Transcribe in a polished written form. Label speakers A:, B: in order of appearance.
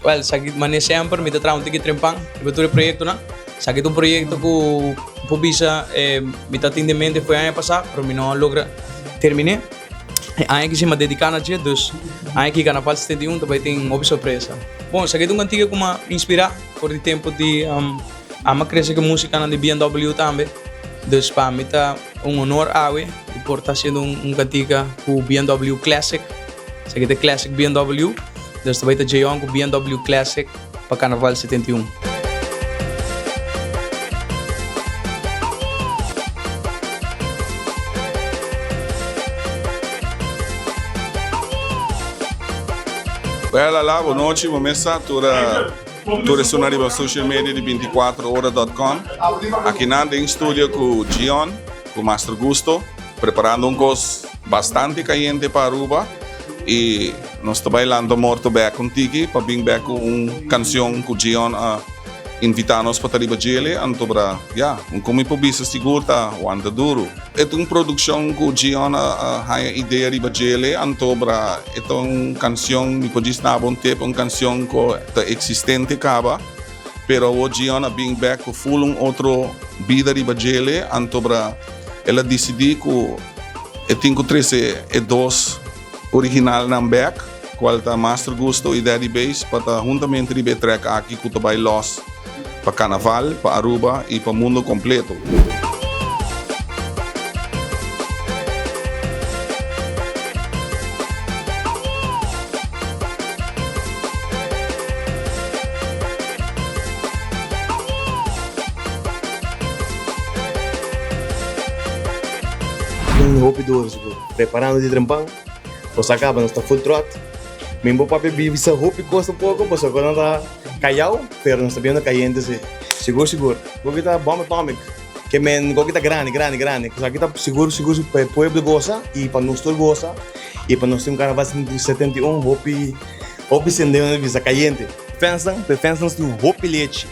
A: well, sakit man sempre, me traum tiki trempang, betul proyekto na. Sakit um proyekto ko pobisa me atendimento foi ano passado, pero me não logra terminar. Aí que se me dedicar na dia dos, aí que carnaval 71 também tem uma surpresa. Bom, sakit um antiga como inspirar por o tempo de ama crescer com música na de BMW também. Dus para mim tá honor awe por estar sendo cantiga com BMW Classic. Sakit é Classic BMW. Dus também tá Jeon com BMW Classic para Carnaval 71.
B: Olá, boa noite, vou começar toda sonora social media de 24horas.com. Aqui nada em estúdio com o Gion, com o Master Gusto, preparando coisa bastante caliente para Aruba. E nós estamos bailando morto back contigo, para vir back com uma canção com o Gion invitar-nos para Tariba Gele, então para, como publica seguro, wanda duro. É uma produção que o Gion a ideia de Gele, então para, é uma canção, me pode dizer, bom tempo, uma canção que é existente, acaba, pero o Gion a vir back com full outra vida de Gele, então para, ela decidiu que tem que trazer dois original na back, qual tá Master Gusto e Daddy Bass, para juntamente de track aqui que vai los para Carnaval, para Aruba e para o mundo completo.
C: Roupa preparando de trempão, nós acaba, nós está full trot. Mesmo para beber essa roupa custa pouco, mas agora não está caiu, mas nós está vendo caindo assim. Seguro. Porque está bomba atomic, que men, porque está grande. Porque aqui está seguro para o povo gosta e para nós todos gosta e para nós ter carnaval 71 roupa sem deu na visa caiente. Pensam tem roupa leite.